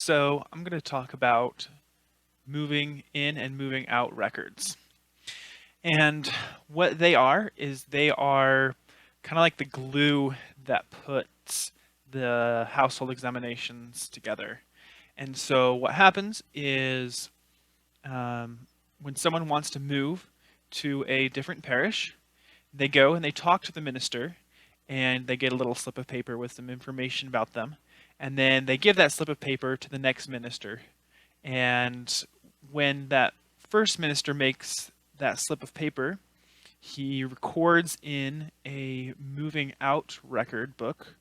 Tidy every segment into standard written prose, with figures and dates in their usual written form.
So I'm going to talk about moving in and moving out records. And what they are is they are kind of like the glue that puts the household examinations together. And so what happens is when someone wants to move to a different parish, they go and they talk to the minister and they get a little slip of paper with some information about them. And then they give that slip of paper to the next minister. And when that first minister makes that slip of paper, he records in a moving out record book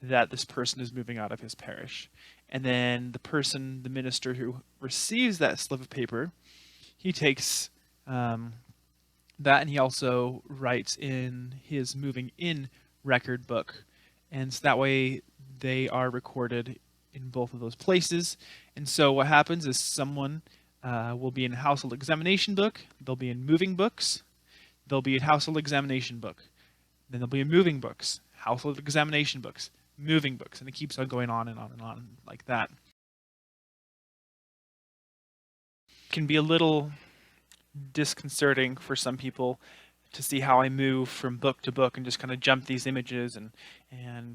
that this person is moving out of his parish. And then the minister who receives that slip of paper, he takes that and he also writes in his moving in record book. And so that way they are recorded in both of those places. And so what happens is someone will be in a household examination book, they'll be in moving books, they'll be in household examination book, then they'll be in moving books, household examination books, moving books, and it keeps on going on and on and on like that. It can be a little disconcerting for some people to see how I move from book to book and just kind of jump these images, and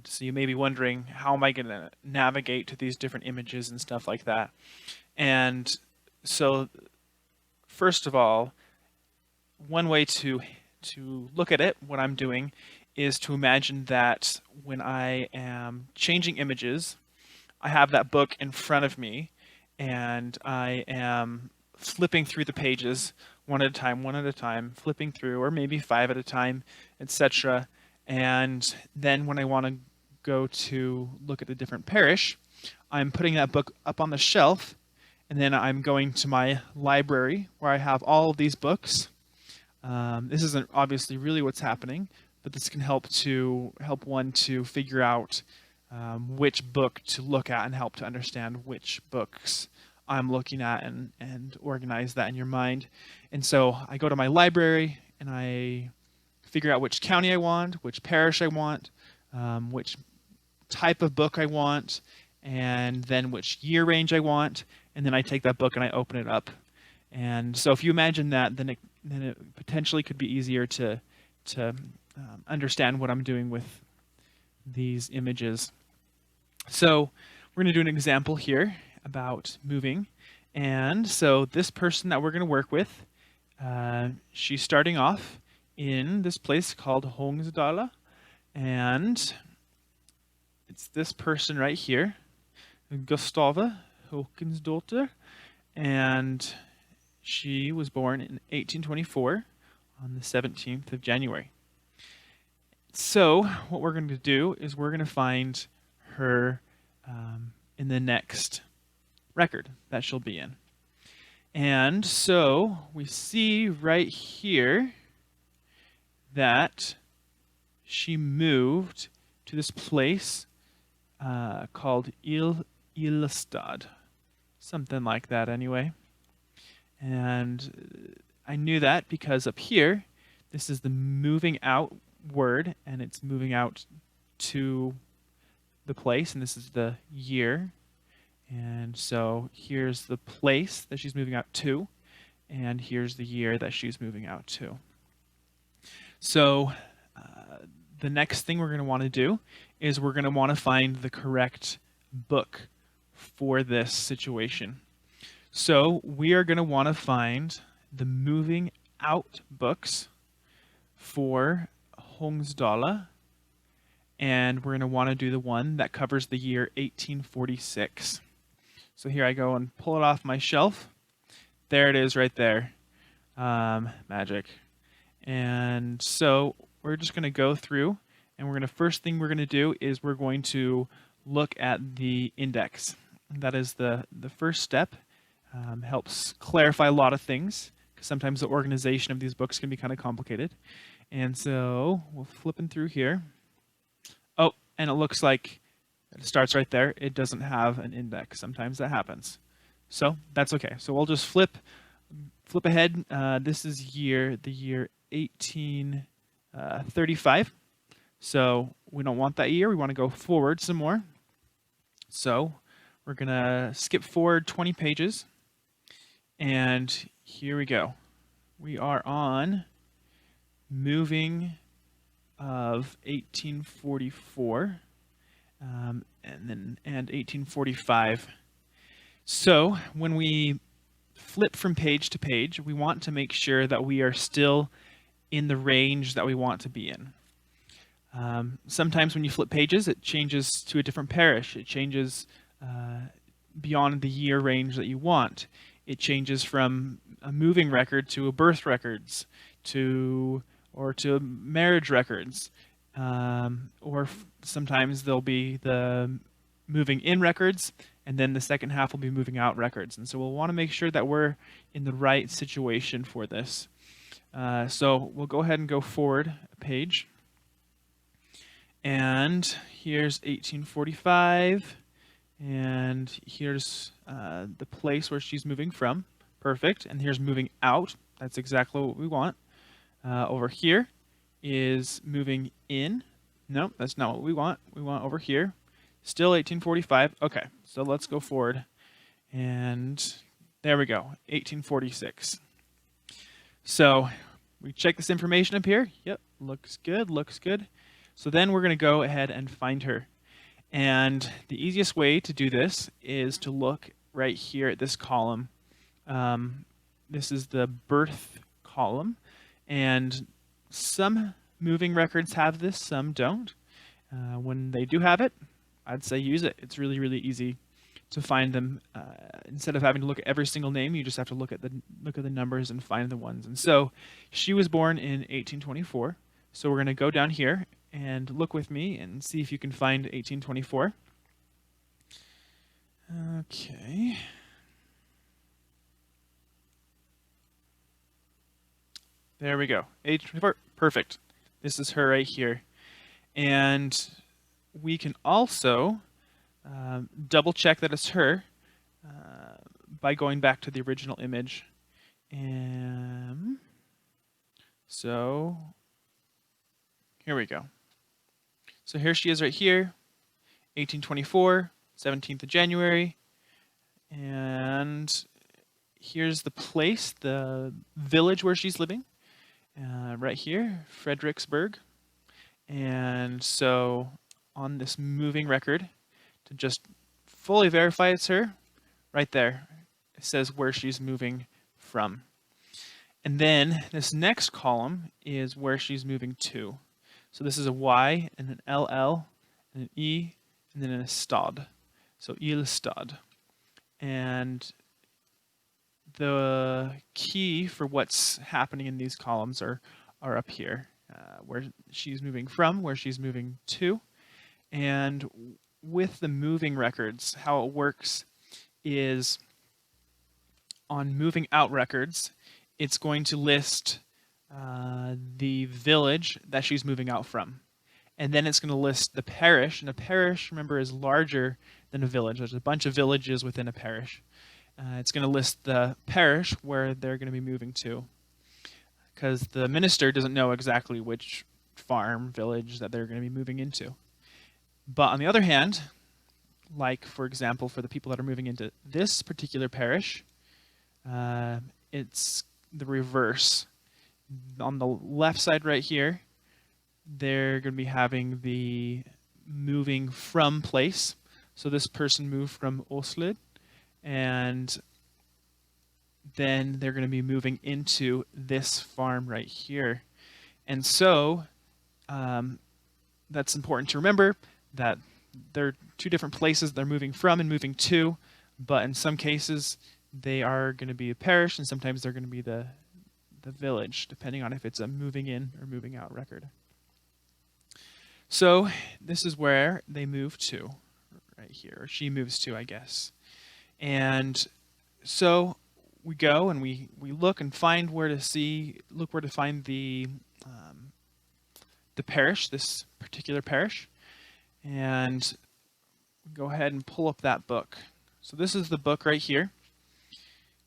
so you may be wondering, how am I going to navigate to these different images and stuff like that. And so first of all, one way to look at it, what I'm doing, is to imagine that when I am changing images, I have that book in front of me and I am flipping through the pages one at a time, flipping through, or maybe 5 at a time, etc. And then when I want to go to look at a different parish, I'm putting that book up on the shelf, and then I'm going to my library where I have all of these books. This isn't obviously really what's happening, but this can help one to figure out which book to look at and help to understand which books I'm looking at and organize that in your mind. And so I go to my library and I figure out which county I want, which parish I want, which type of book I want, and then which year range I want, and then I take that book and I open it up. And so if you imagine that, then it potentially could be easier to understand what I'm doing with these images. So we're going to do an example here about moving. And so this person that we're going to work with, she's starting off in this place called Hongsdala, and it's this person right here, Gustava Håkansdotter, and she was born in 1824 on the 17th of January. So what we're going to do is we're going to find her in the next record that she'll be in. And so we see right here that she moved to this place called Ilstad, something like that anyway. And I knew that because up here, this is the moving out word, and it's moving out to the place, and this is the year. And so here's the place that she's moving out to, and here's the year that she's moving out to. So the next thing we're going to want to do is we're going to want to find the correct book for this situation. So we are going to want to find the moving out books for Hongsdala, and we're going to want to do the one that covers the year 1846. So here I go and pull it off my shelf. There it is right there. Magic. And so we're just going to go through, and first thing we're going to do is we're going to look at the index. That is the first step. Helps clarify a lot of things, because sometimes the organization of these books can be kind of complicated. And so we're flipping through here. Oh, and it looks like it starts right there. It doesn't have an index. Sometimes that happens. So that's okay. So we'll just flip ahead. This is the year 1835. So we don't want that year. We want to go forward some more. So We're going to skip forward 20 pages. And here we go. We are on moving of 1844 and 1845. So when we flip from page to page, we want to make sure that we are still in the range that we want to be in. Sometimes when you flip pages, it changes to a different parish. It changes beyond the year range that you want. It changes from a moving record to a birth records or to marriage records. Sometimes there'll be the moving in records, and then the second half will be moving out records. And so we'll want to make sure that we're in the right situation for this. So we'll go ahead and go forward a page. And here's 1845. And here's the place where she's moving from. Perfect. And here's moving out. That's exactly what we want. Over here is moving in. No, that's not what we want. We want over here. Still 1845. Okay, so let's go forward. And there we go, 1846. So we check this information up here. Yep, looks good, looks good. So then we're going to go ahead and find her. And the easiest way to do this is to look right here at this column. This is the birth column. And some moving records have this, some don't. When they do have it, I'd say use it. It's really, really easy to find them. Instead of having to look at every single name, you just have to look at the numbers and find the ones. And so she was born in 1824. So we're going to go down here and look with me and see if you can find 1824. Okay. There we go. 1824. Perfect. This is her right here. And we can also double check that it's her by going back to the original image. And so here we go. So here she is right here, 1824, 17th of January. And here's the place, the village where she's living, right here, Fredericksburg. And so on this moving record, to just fully verify it's her, right there, it says where she's moving from. And then this next column is where she's moving to. So this is a Y and an LL and an E and then a stad. So Ilstad. And the key for what's happening in these columns are up here. Where she's moving from, where she's moving to. And with the moving records, how it works is on moving out records, it's going to list the village that she's moving out from. And then it's going to list the parish. And a parish, remember, is larger than a village. There's a bunch of villages within a parish. It's going to list the parish where they're going to be moving to, because the minister doesn't know exactly which farm, village that they're going to be moving into. But on the other hand, like, for example, for the people that are moving into this particular parish, it's the reverse. On the left side right here, they're going to be having the moving from place. So this person moved from Oslid, and then they're going to be moving into this farm right here. And so that's important to remember, that there are two different places they're moving from and moving to, but in some cases they are going to be a parish, and sometimes they're going to be the village, depending on if it's a moving in or moving out record. So this is where they move to, right here, or she moves to, I guess. And so we go and we look and find where to find the parish, this particular parish, and go ahead and pull up that book. So this is the book right here.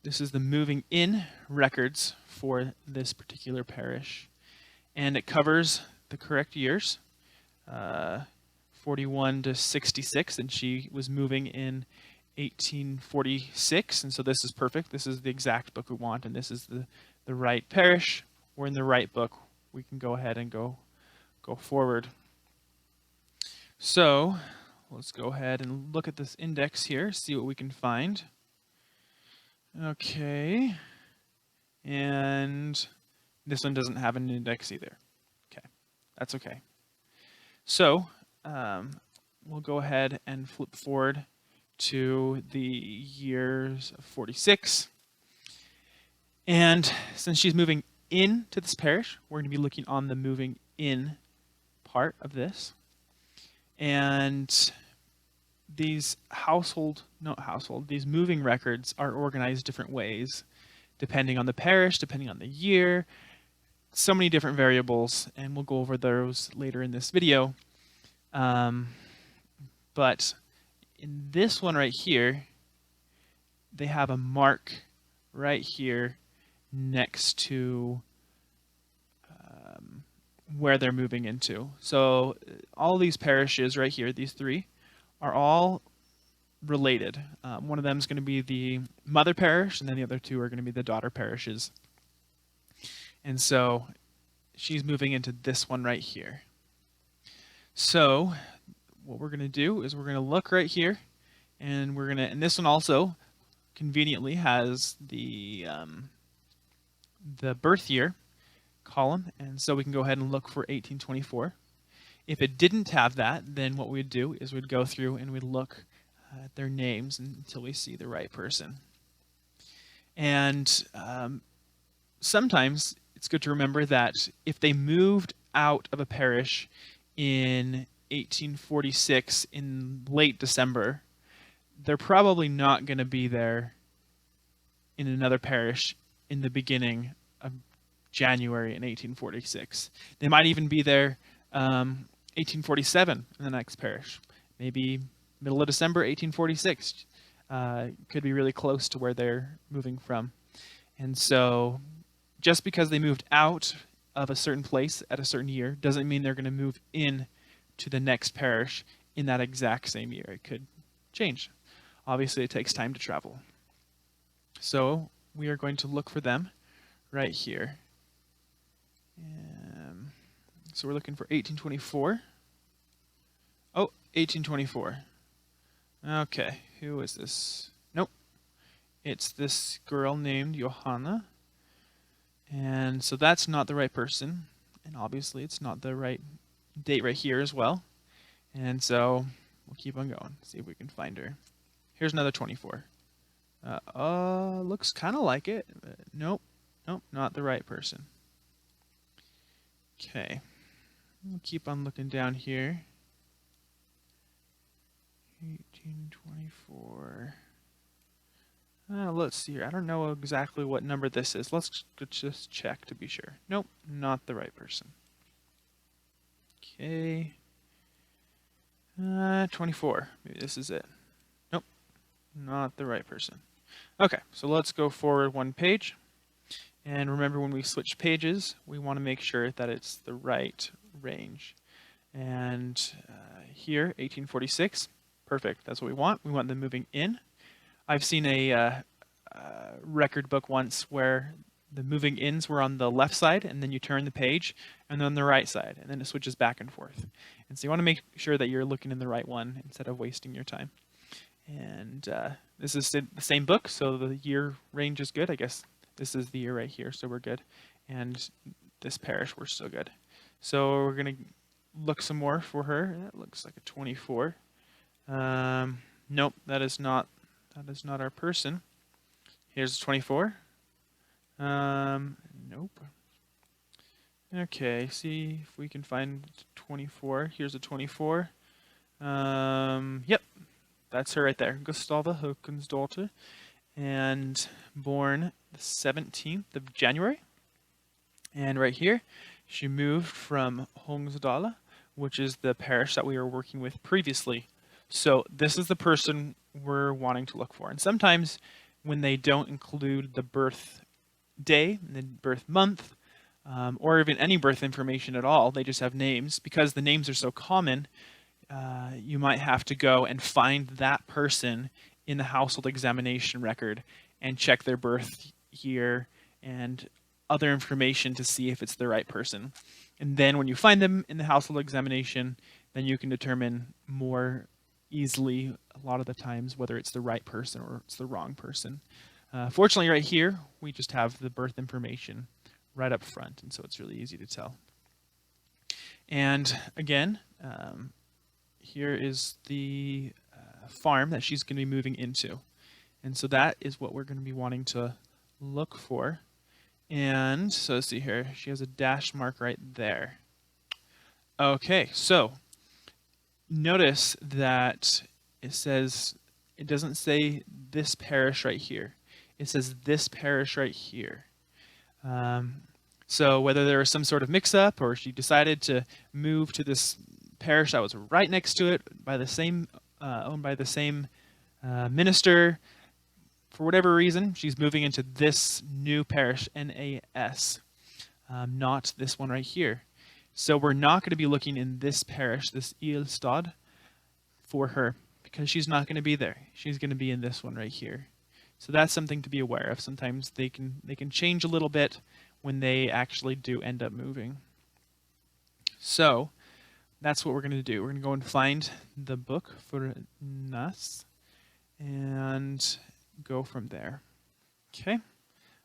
This is the moving in records for this particular parish, and it covers the correct years, 41 to 66, and she was moving in 1846, and so this is perfect. This is the exact book we want, and this is the right parish. We're in the right book. We can go ahead and go forward. So let's go ahead and look at this index here, see what we can find. Okay, and this one doesn't have an index either. Okay, that's okay. So we'll go ahead and flip forward to the years of 46. And since she's moving into this parish, we're going to be looking on the moving in part of this. And these these moving records are organized different ways, depending on the parish, depending on the year, so many different variables, and we'll go over those later in this video. But in this one right here, they have a mark right here next to where they're moving into. So all these parishes right here, these three, are all related. One of them is going to be the mother parish, and then the other two are going to be the daughter parishes. And so she's moving into this one right here. So what we're going to do is we're going to look right here, and and this one also conveniently has the birth year column, and so we can go ahead and look for 1824. If it didn't have that, then what we'd do is we'd go through and we'd look at their names until we see the right person. And sometimes it's good to remember that if they moved out of a parish in 1846 in late December, they're probably not going to be there in another parish in the beginning of January in 1846. They might even be there 1847 in the next parish. Maybe middle of December 1846. Could be really close to where they're moving from. And so just because they moved out of a certain place at a certain year doesn't mean they're going to move in to the next parish in that exact same year. It could change. Obviously, it takes time to travel. So we are going to look for them right here. So we're looking for 1824. Oh, 1824. Okay, who is this? Nope. It's this girl named Johanna. And so that's not the right person. And obviously it's not the right date right here as well. And so we'll keep on going, see if we can find her. Here's another 24. Looks kind of like it. Nope, not the right person. Okay, we'll keep on looking down here. 1824. Let's see here. I don't know exactly what number this is. Let's just check to be sure. Nope, not the right person. Okay. 24. Maybe this is it. Nope, not the right person. Okay, so let's go forward one page. And remember, when we switch pages, we want to make sure that it's the right range. And here, 1846, perfect. That's what we want. We want them moving in. I've seen a record book once where the moving ins were on the left side, and then you turn the page, and then on the right side, and then it switches back and forth. And so you want to make sure that you're looking in the right one instead of wasting your time. And this is the same book, so the year range is good. I guess this is the year right here, so we're good. And this parish, we're still good. So we're going to look some more for her. That looks like a 24. Nope, that is not our person. Here's a 24. Nope. Okay, see if we can find 24. Here's a 24. Yep, that's her right there. Gustava Håkansdotter, and born the 17th of January. And right here, she moved from Hångsdala, which is the parish that we were working with previously. So this is the person we're wanting to look for. And sometimes when they don't include the birth day, the birth month, or even any birth information at all, they just have names. Because the names are so common, you might have to go and find that person in the household examination record and check their birth year and other information to see if it's the right person. And then when you find them in the household examination, then you can determine more easily a lot of the times whether it's the right person or it's the wrong person. Fortunately, right here, we just have the birth information right up front, and so it's really easy to tell. And again, here is the farm that she's going to be moving into. And so that is what we're going to be wanting to look for. And so let's see here, she has a dash mark right there. Okay, so notice that it says, it doesn't say this parish right here. It says this parish right here. So whether there was some sort of mix-up or she decided to move to this parish that was right next to it by the same owned by the same minister, for whatever reason, she's moving into this new parish, NAS, not this one right here. So we're not going to be looking in this parish, this Ilstad, for her, because she's not going to be there. She's going to be in this one right here. So that's something to be aware of. Sometimes they can change a little bit when they actually do end up moving. So that's what we're going to do. We're going to go and find the book for Nas and go from there. Okay.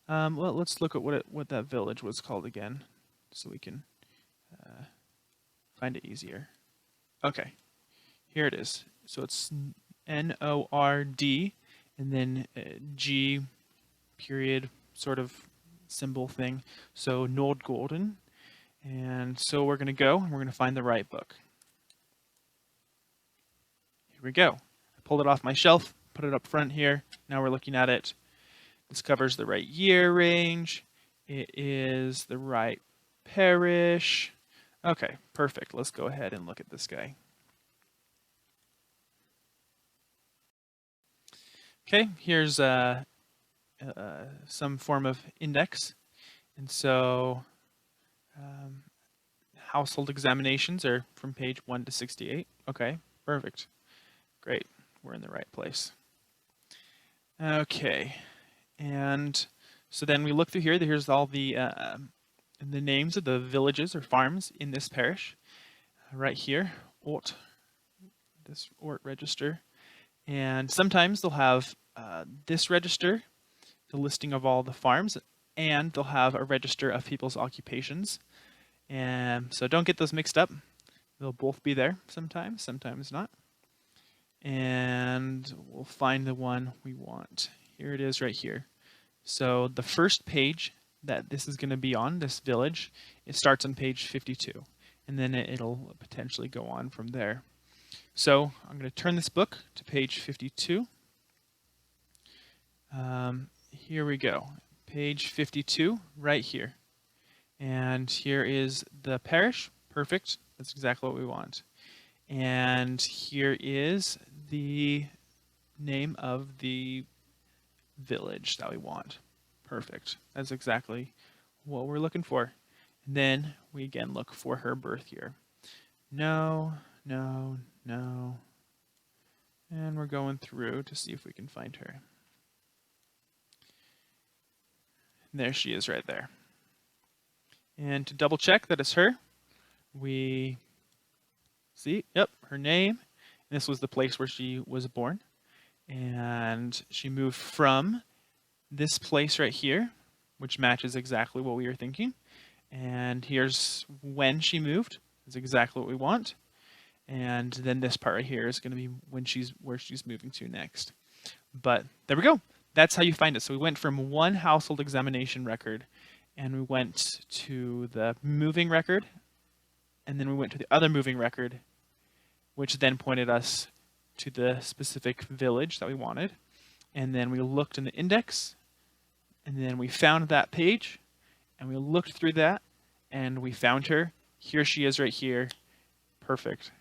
Well, let's look at what that village was called again, so we can find it easier. Okay, here it is. So it's Nord and then G period sort of symbol thing. So Nordgården. And so we're going to go and we're going to find the right book. Here we go. I pulled it off my shelf, put it up front here. Now we're looking at it. This covers the right year range. It is the right parish. Okay, perfect. Let's go ahead and look at this guy. Okay, here's some form of index. And so household examinations are from page 1 to 68. Okay, perfect. Great, we're in the right place. Okay, and so then we look through here. Here's all the names of the villages or farms in this parish. Right here, Ort, this Ort register. And sometimes they'll have this register, the listing of all the farms, and they'll have a register of people's occupations. And so don't get those mixed up. They'll both be there sometimes, sometimes not. And we'll find the one we want. Here it is right here. So the first page that this is going to be on, this village, it starts on page 52. And then it'll potentially go on from there. So I'm going to turn this book to page 52. Here we go. Page 52, right here. And here is the parish. Perfect. That's exactly what we want. And here is the name of the village that we want. Perfect. That's exactly what we're looking for. And then we again look for her birth year. No, no, no. And we're going through to see if we can find her. And there she is right there. And to double check that it's her, we see, yep, her name. And this was the place where she was born. And she moved from this place right here, which matches exactly what we were thinking. And here's when she moved. That's exactly what we want. And then this part right here is going to be where she's moving to next. But there we go. That's how you find it. So we went from one household examination record, and we went to the moving record, and then we went to the other moving record, which then pointed us to the specific village that we wanted. And then we looked in the index, and then we found that page, and we looked through that, and we found her. Here she is right here. Perfect.